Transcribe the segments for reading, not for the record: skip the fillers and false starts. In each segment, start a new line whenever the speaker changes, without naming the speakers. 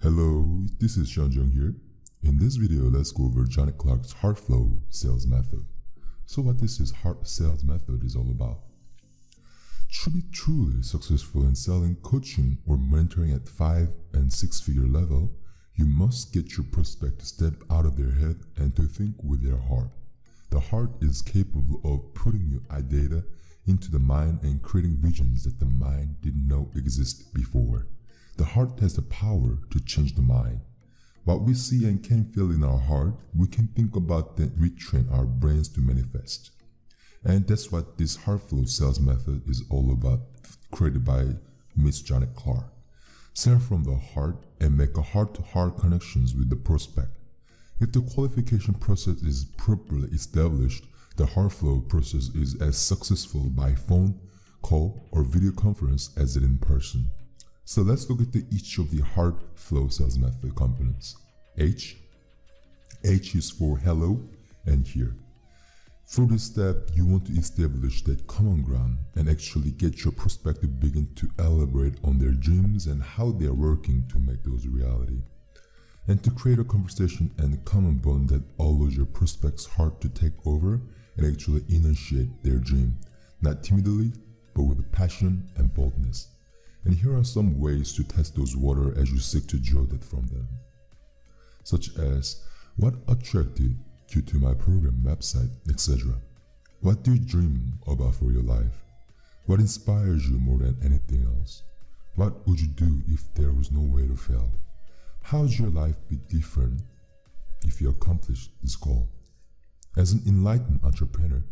Hello, this is Seanjung here. In this video, let's go over Janet Clark's Heartflow sales method. So what this heart sales method is all about. To be truly successful in selling, coaching, or mentoring at 5 and 6 figure level, you must get your prospect to step out of their head and to think with their heart. The heart is capable of putting your data into the mind and creating visions that the mind didn't know exist before. The heart has the power to change the mind. What we see and can feel in our heart, we can think about that retrain our brains to manifest. And that's what this Heartflow sales method is all about, created by Miss Janet Clark. Sell from the heart and make a heart-to-heart connections with the prospect. If the qualification process is properly established, the Heartflow process is as successful by phone, call, or video conference as it in person. So let's look at each of the Heartflow sales method components. H is for hello and here. For this step, you want to establish that common ground and actually get your prospect to begin to elaborate on their dreams and how they are working to make those reality. And to create a conversation and common bond that allows your prospect's heart to take over and actually initiate their dream, not timidly, but with passion and boldness. And here are some ways to test those waters as you seek to draw that from them. Such as, what attracted you to my program, website, etc. What do you dream about for your life? What inspires you more than anything else? What would you do if there was no way to fail? How would your life be different if you accomplish this goal? As an enlightened entrepreneur,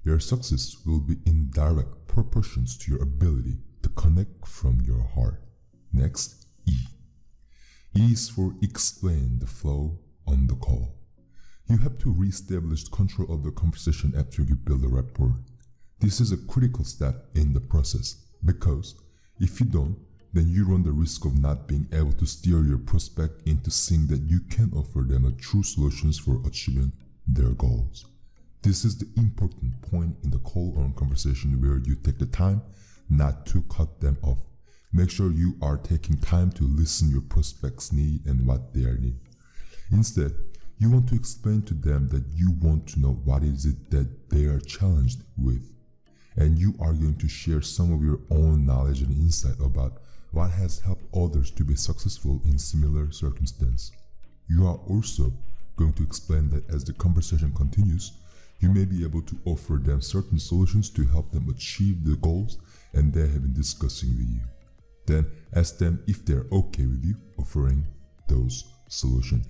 your success will be in direct proportions to your ability to connect from your heart. Next, E. E is for explain the flow on the call. You have to re-establish control of the conversation after you build a rapport. This is a critical step in the process because if you don't, then you run the risk of not being able to steer your prospect into seeing that you can offer them a true solutions for achieving their goals. This is the important point in the call or conversation where you take the time not to cut them off. Make sure you are taking time to listen your prospect's need and what they need. Instead, you want to explain to them that you want to know what is it that they are challenged with. And you are going to share some of your own knowledge and insight about what has helped others to be successful in similar circumstances. You are also going to explain that as the conversation continues, you may be able to offer them certain solutions to help them achieve the goals and they have been discussing with you. Then ask them if they're okay with you offering those solutions.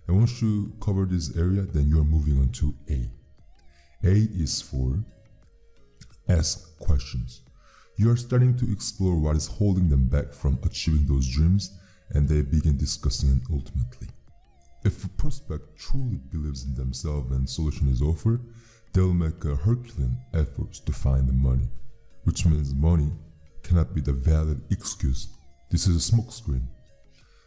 And once you cover this area, then you are moving on to A. A is for ask questions. You are starting to explore what is holding them back from achieving those dreams, and they begin discussing it ultimately. If a prospect truly believes in themselves and solution is offered, they'll make a Herculean effort to find the money, which means money cannot be the valid excuse. This is a smokescreen.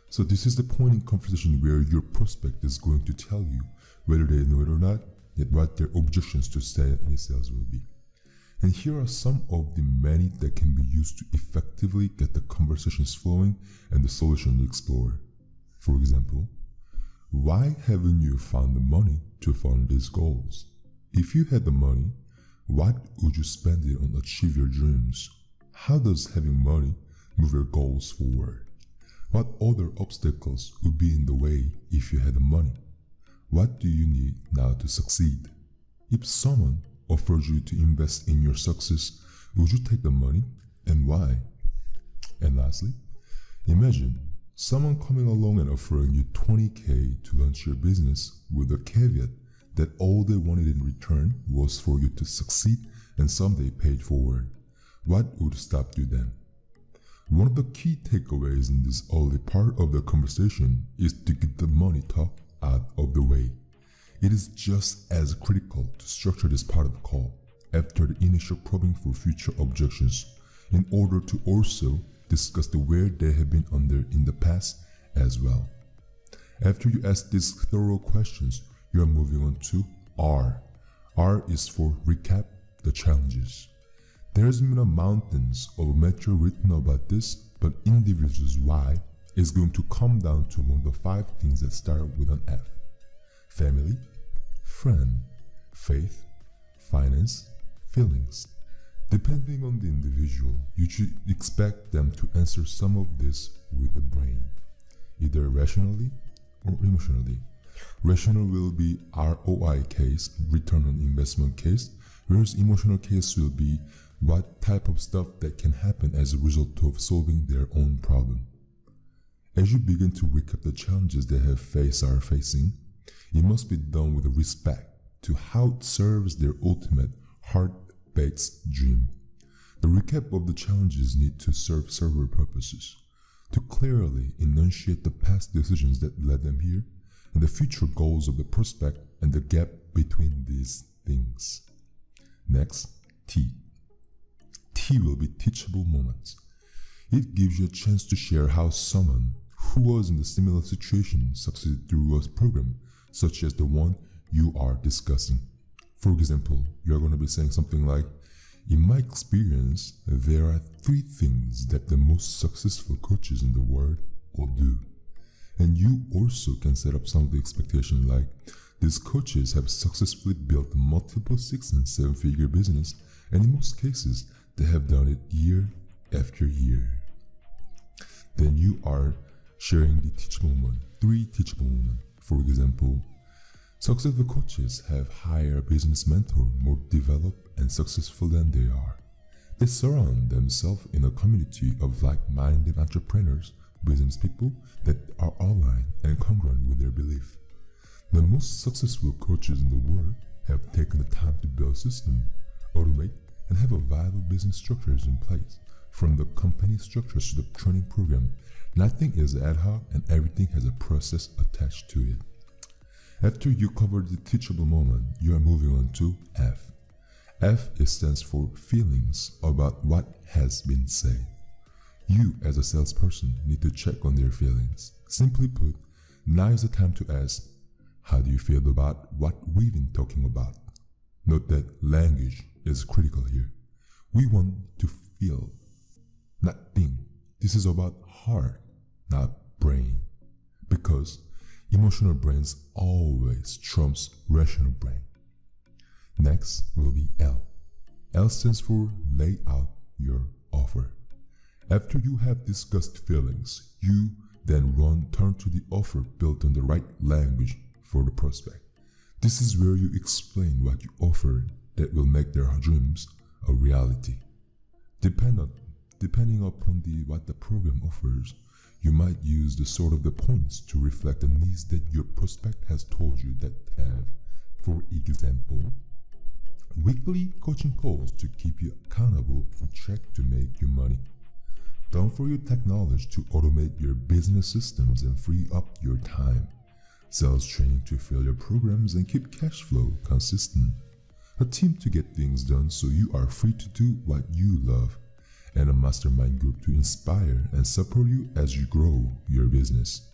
So this is the point in conversation where your prospect is going to tell you whether they know it or not, yet what their objections to any sales will be. And here are some of the many that can be used to effectively get the conversations flowing and the solution explored. For example, why haven't you found the money to fund these goals? If you had the money, what would you spend it on to achieve your dreams? How does having money move your goals forward? What other obstacles would be in the way if you had the money? What do you need now to succeed? If someone offers you to invest in your success, would you take the money and why? And lastly, imagine someone coming along and offering you $20,000 to launch your business with a caveat that all they wanted in return was for you to succeed and someday pay it forward. What would stop you then? One of the key takeaways in this early part of the conversation is to get the money talk out of the way. It is just as critical to structure this part of the call after the initial probing for future objections in order to also discuss the where they have been under in the past as well. After you ask these thorough questions, you are moving on to R. R is for recap the challenges. There has been mountains of material written about this, but individuals' why is going to come down to one of the 5 things that start with an F: family, friend, faith, finance, feelings. Depending on the individual, you should expect them to answer some of this with the brain, either rationally or emotionally. Rational will be ROI case, return on investment case, whereas emotional case will be what type of stuff that can happen as a result of solving their own problem. As you begin to recap the challenges they are facing, it must be done with respect to how it serves their ultimate heart-based dream. The recap of the challenges need to serve several purposes: to clearly enunciate the past decisions that led them here, and the future goals of the prospect and the gap between these things. Next, T. T will be teachable moments. It gives you a chance to share how someone who was in a similar situation succeeded through a program such as the one you are discussing. For example, you're going to be saying something like, "In my experience, there are 3 things that the most successful coaches in the world will do." And you also can set up some of the expectations like, these coaches have successfully built multiple 6- and 7-figure business, and in most cases, they have done it year after year. Then you are sharing the teachable moment, 3 teachable moments. For example, successful coaches have higher business mentor, more developed and successful than they are. They surround themselves in a community of like-minded entrepreneurs, business people that are aligned and congruent with their belief. The most successful coaches in the world have taken the time to build systems, automate, and have a viable business structures in place. From the company structures to the training program, nothing is ad hoc and everything has a process attached to it. After you cover the teachable moment, you are moving on to F. F stands for feelings about what has been said. You as a salesperson need to check on their feelings. Simply put, now is the time to ask, how do you feel about what we've been talking about? Note that language is critical here. We want to feel, not think. This is about heart, not brain. Because emotional brains always trumps rational brain. Next will be L. L stands for lay out your offer. After you have discussed feelings, you then turn to the offer built on the right language for the prospect. This is where you explain what you offer that will make their dreams a reality. Depending upon what the program offers, you might use the sort of the points to reflect the needs that your prospect has told you that have. For example, weekly coaching calls to keep you accountable and check to make you money. Don't forget technology to automate your business systems and free up your time. Sales training to fill your programs and keep cash flow consistent. A team to get things done so you are free to do what you love. And a mastermind group to inspire and support you as you grow your business.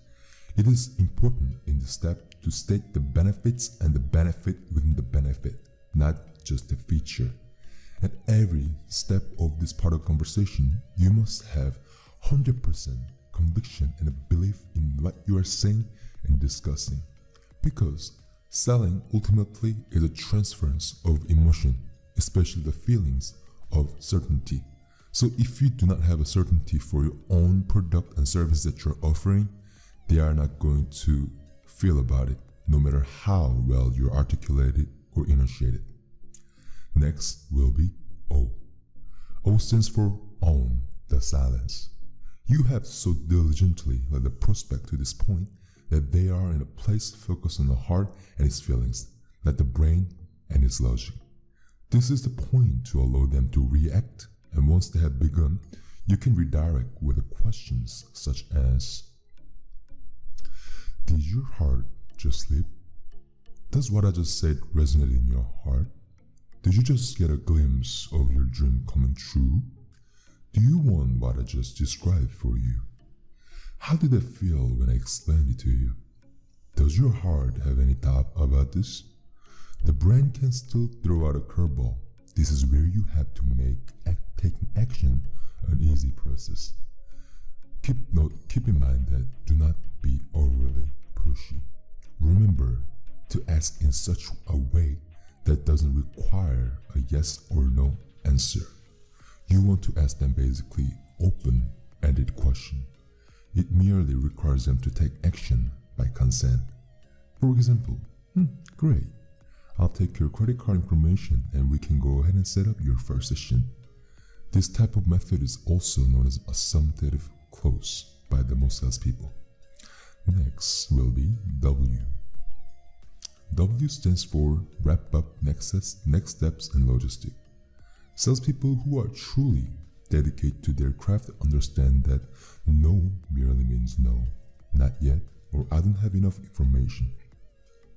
It is important in the step to state the benefits and the benefit within the benefit, not just the feature. At every step of this part of conversation, you must have 100% conviction and a belief in what you are saying and discussing. Because selling ultimately is a transference of emotion, especially the feelings of certainty. So if you do not have a certainty for your own product and service that you're offering, they are not going to feel about it, no matter how well you articulate it or enunciate it. Next will be O. O stands for own the silence. You have so diligently led the prospect to this point that they are in a place focused on the heart and its feelings, not the brain and its logic. This is the point to allow them to react, and once they have begun, you can redirect with the questions such as, did your heart just sleep? Does what I just said resonate in your heart? Did you just get a glimpse of your dream coming true? Do you want what I just described for you? How did it feel when I explained it to you? Does your heart have any doubt about this? The brain can still throw out a curveball. This is where you have to make taking action an easy process. Keep in mind that do not be overly pushy. Remember to ask in such a way that doesn't require a yes or no answer. You want to ask them basically open-ended question. It merely requires them to take action by consent. For example, great, I'll take your credit card information and we can go ahead and set up your first session. This type of method is also known as assumptive close by the most salespeople. Next will be W. W stands for wrap up next steps and logistic. Salespeople who are truly dedicated to their craft understand that no merely means no, not yet, or I don't have enough information.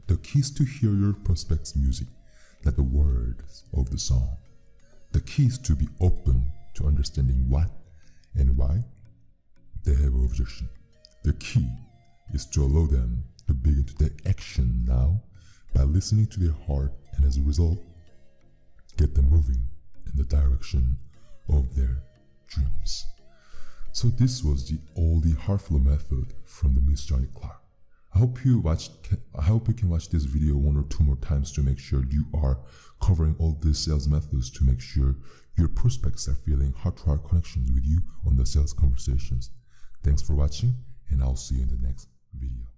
The key is to hear your prospect's music, not the words of the song. The key is to be open to understanding what and why they have an objection. The key is to allow them to begin to take action now by listening to their heart, and as a result, get them moving in the direction of their dreams. So this was the Heartflow method from the Miss Janet Clark. I hope you can watch this video 1 or 2 more times to make sure you are covering all these sales methods to make sure your prospects are feeling heart-to-heart connections with you on the sales conversations. Thanks for watching, and I'll see you in the next video.